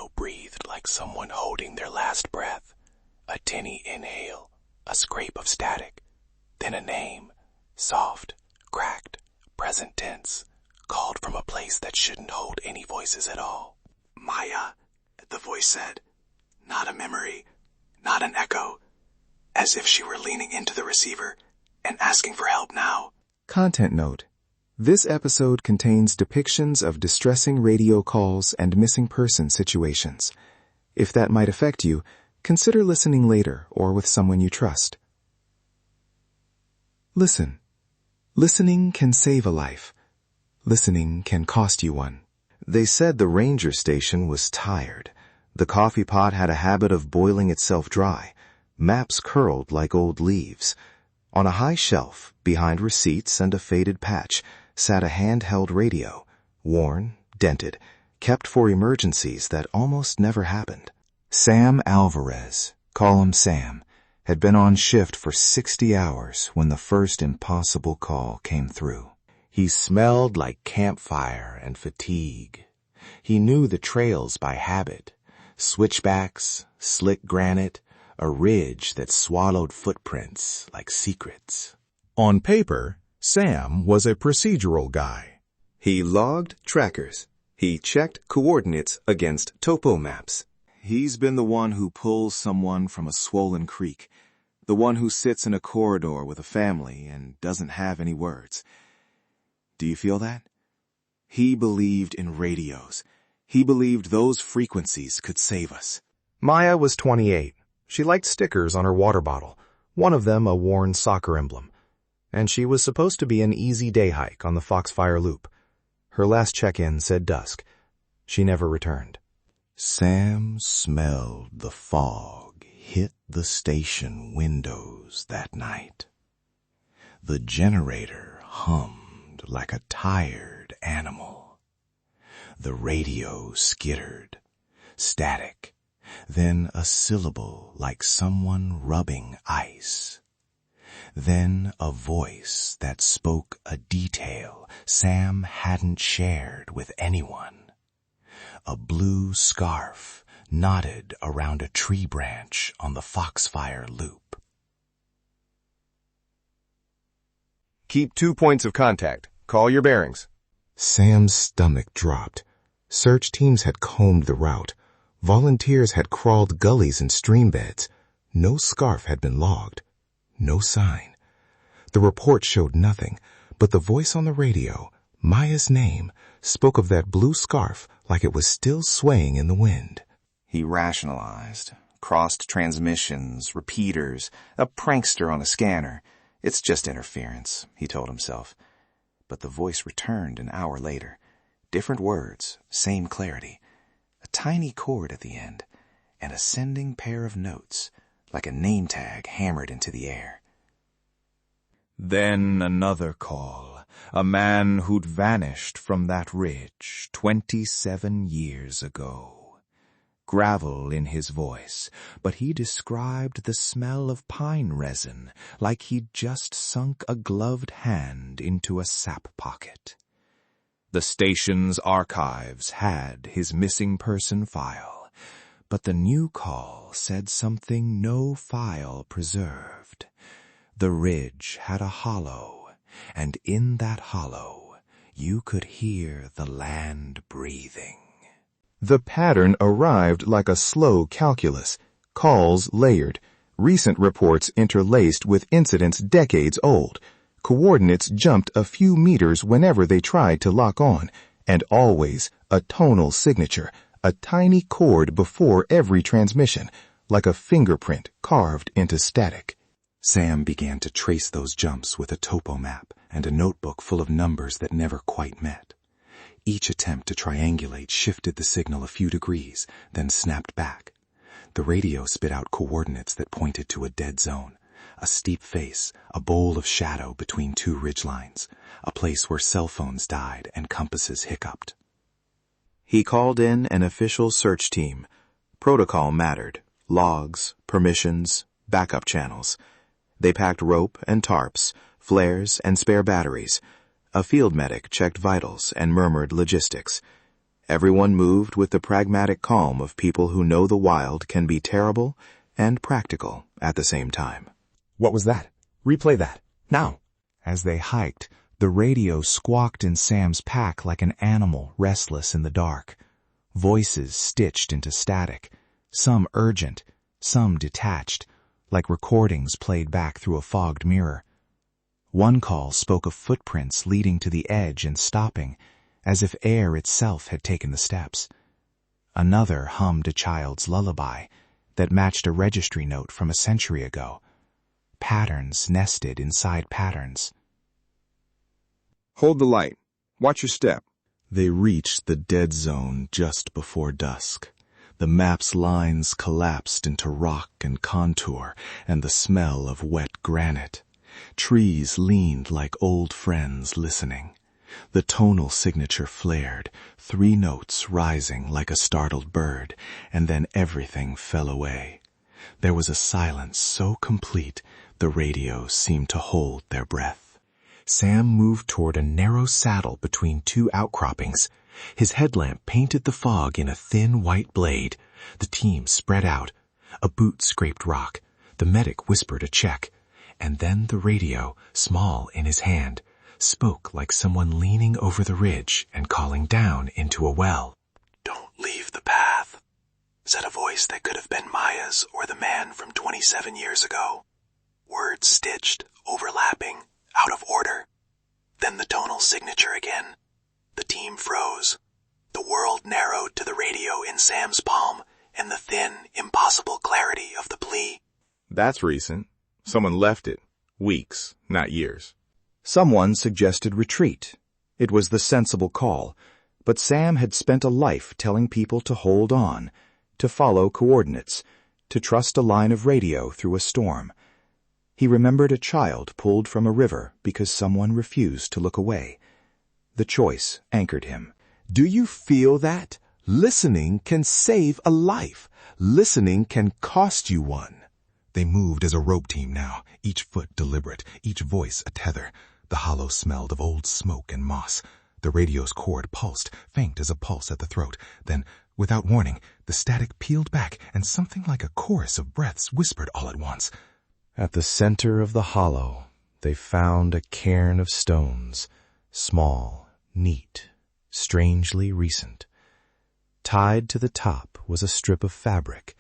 radio breathed like someone holding their last breath. A tinny inhale, a scrape of static, then a name, soft, cracked, present tense, called from a place that shouldn't hold any voices at all. Maya, the voice said. Not a memory, not an echo, as if she were leaning into the receiver and asking for help now. Content note. This episode contains depictions of distressing radio calls and missing person situations. If that might affect you, consider listening later or with someone you trust. Listen. Listening can save a life. Listening can cost you one. They said the ranger station was tired. The coffee pot had a habit of boiling itself dry. Maps curled like old leaves. On a high shelf, behind receipts and a faded patch, sat a handheld radio, worn, dented, kept for emergencies that almost never happened. Sam Alvarez, call him Sam, had been on shift for 60 hours when the first impossible call came through. He smelled like campfire and fatigue. He knew the trails by habit, switchbacks, slick granite, a ridge that swallowed footprints like secrets. On paper, Sam was a procedural guy. He logged trackers. He checked coordinates against topo maps. He's been the one who pulls someone from a swollen creek, the one who sits in a corridor with a family and doesn't have any words. Do you feel that? He believed in radios. He believed those frequencies could save us. Maya was 28. She liked stickers on her water bottle, one of them a worn soccer emblem. And she was supposed to be an easy day hike on the Foxfire Loop. Her last check-in said dusk. She never returned. Sam smelled the fog hit the station windows that night. The generator hummed like a tired animal. The radio skittered, static, then a syllable like someone rubbing ice. Then a voice that spoke a detail Sam hadn't shared with anyone. A blue scarf knotted around a tree branch on the Foxfire Loop. Keep 2 points of contact. Call your bearings. Sam's stomach dropped. Search teams had combed the route. Volunteers had crawled gullies and stream beds. No scarf had been logged. No sign. The report showed nothing, but the voice on the radio, Maya's name, spoke of that blue scarf like it was still swaying in the wind. He rationalized, crossed transmissions, repeaters, a prankster on a scanner. It's just interference, he told himself. But the voice returned an hour later. Different words, same clarity. A tiny chord at the end, an ascending pair of notes, like a name tag hammered into the air. Then another call, a man who'd vanished from that ridge 27 years ago. Gravel in his voice, but he described the smell of pine resin like he'd just sunk a gloved hand into a sap pocket. The station's archives had his missing person file, but the new call said something no file preserved. The ridge had a hollow, and in that hollow you could hear the land breathing. The pattern arrived like a slow calculus, calls layered, recent reports interlaced with incidents decades old. Coordinates jumped a few meters whenever they tried to lock on, and always a tonal signature, a tiny chord before every transmission, like a fingerprint carved into static. Sam began to trace those jumps with a topo map and a notebook full of numbers that never quite met. Each attempt to triangulate shifted the signal a few degrees, then snapped back. The radio spit out coordinates that pointed to a dead zone, a steep face, a bowl of shadow between two ridgelines, a place where cell phones died and compasses hiccuped. He called in an official search team. Protocol mattered. Logs, permissions, backup channels. They packed rope and tarps, flares and spare batteries. A field medic checked vitals and murmured logistics. Everyone moved with the pragmatic calm of people who know the wild can be terrible and practical at the same time. What was that? Replay that. Now. As they hiked, the radio squawked in Sam's pack like an animal restless in the dark. Voices stitched into static, some urgent, some detached, like recordings played back through a fogged mirror. One call spoke of footprints leading to the edge and stopping, as if air itself had taken the steps. Another hummed a child's lullaby that matched a registry note from a century ago. Patterns nested inside patterns. Hold the light. Watch your step. They reached the dead zone just before dusk. The map's lines collapsed into rock and contour and the smell of wet granite. Trees leaned like old friends listening. The tonal signature flared, 3 notes rising like a startled bird, and then everything fell away. There was a silence so complete the radio seemed to hold their breath. Sam moved toward a narrow saddle between 2 outcroppings. His headlamp painted the fog in a thin white blade. The team spread out. A boot scraped rock. The medic whispered a check. And then the radio, small in his hand, spoke like someone leaning over the ridge and calling down into a well. "Don't leave the path," said a voice that could have been Maya's or the man from 27 years ago. Words stitched, overlapping, out of order. Then the tonal signature again. The team froze. The world narrowed to the radio in Sam's palm and the thin, impossible clarity of the plea. That's recent. Someone left it. Weeks, not years. Someone suggested retreat. It was the sensible call, but Sam had spent a life telling people to hold on, to follow coordinates, to trust a line of radio through a storm. He remembered a child pulled from a river because someone refused to look away. The choice anchored him. Do you feel that? Listening can save a life. Listening can cost you one. They moved as a rope team now, each foot deliberate, each voice a tether. The hollow smelled of old smoke and moss. The radio's cord pulsed, faint as a pulse at the throat. Then, without warning, the static peeled back, and something like a chorus of breaths whispered all at once. At the center of the hollow, they found a cairn of stones, small, neat, strangely recent. Tied to the top was a strip of fabric,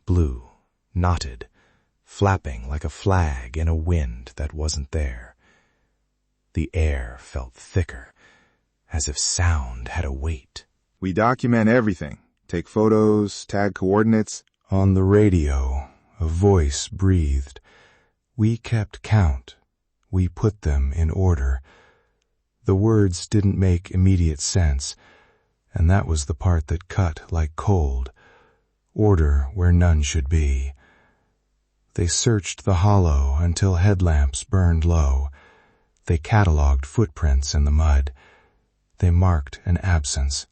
blue, knotted, flapping like a flag in a wind that wasn't there. The air felt thicker, as if sound had a weight. We document everything. Take photos, tag coordinates. On the radio, a voice breathed. We kept count. We put them in order. The words didn't make immediate sense, and that was the part that cut like cold. Order where none should be. They searched the hollow until headlamps burned low. They catalogued footprints in the mud. They marked an absence.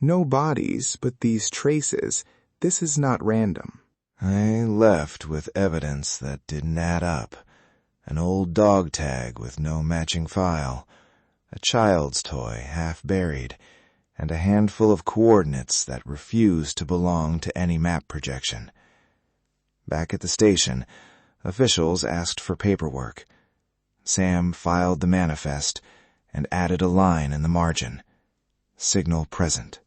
No bodies, but these traces. This is not random. I left with evidence that didn't add up. An old dog tag with no matching file, a child's toy half buried, and a handful of coordinates that refused to belong to any map projection. Back at the station, officials asked for paperwork. Sam filed the manifest and added a line in the margin. Signal present.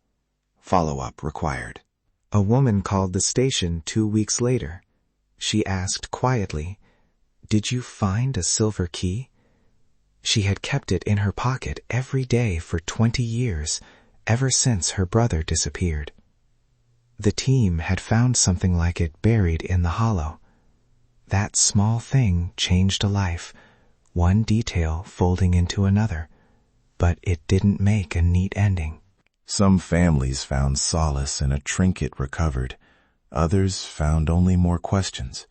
Follow-up required. A woman called the station 2 weeks later. She asked quietly, "Did you find a silver key?" She had kept it in her pocket every day for 20 years, ever since her brother disappeared. The team had found something like it buried in the hollow. That small thing changed a life, one detail folding into another, but it didn't make a neat ending. Some families found solace in a trinket recovered. Others found only more questions.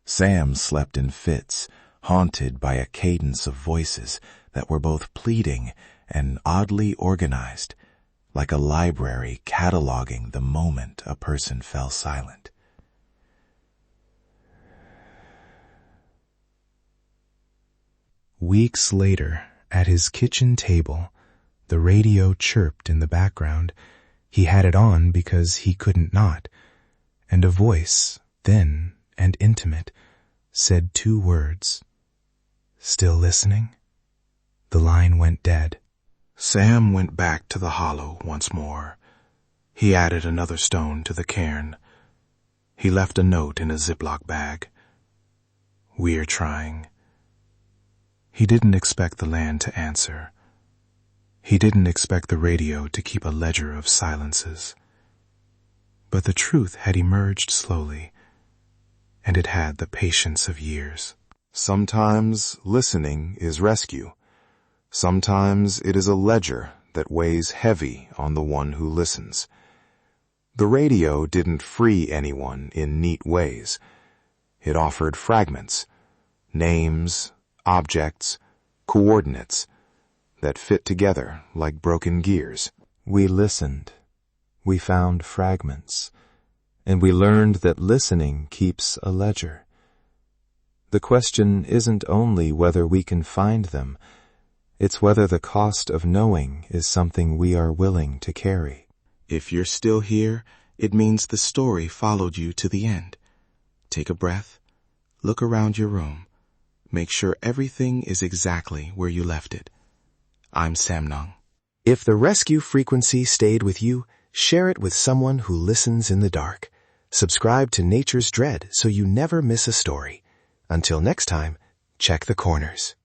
Sam slept in fits, haunted by a cadence of voices that were both pleading and oddly organized, like a library cataloging the moment a person fell silent. Weeks later, at his kitchen table, the radio chirped in the background, He had it on because he couldn't not, and a voice, thin and intimate, said 2 words. "Still listening?" The line went dead. Sam went back to the hollow once more. He added another stone to the cairn. He left a note in a Ziploc bag. "We're trying." He didn't expect the land to answer. He didn't expect the radio to keep a ledger of silences. But the truth had emerged slowly, and it had the patience of years. Sometimes listening is rescue. Sometimes it is a ledger that weighs heavy on the one who listens. The radio didn't free anyone in neat ways. It offered fragments, names, objects, coordinates that fit together like broken gears. We listened. We found fragments. And we learned that listening keeps a ledger. The question isn't only whether we can find them, it's whether the cost of knowing is something we are willing to carry. If you're still here, it means the story followed you to the end. Take a breath. Look around your room. Make sure everything is exactly where you left it. I'm Samnang. If the rescue frequency stayed with you, share it with someone who listens in the dark. Subscribe to Nature's Dread so you never miss a story. Until next time, check the corners.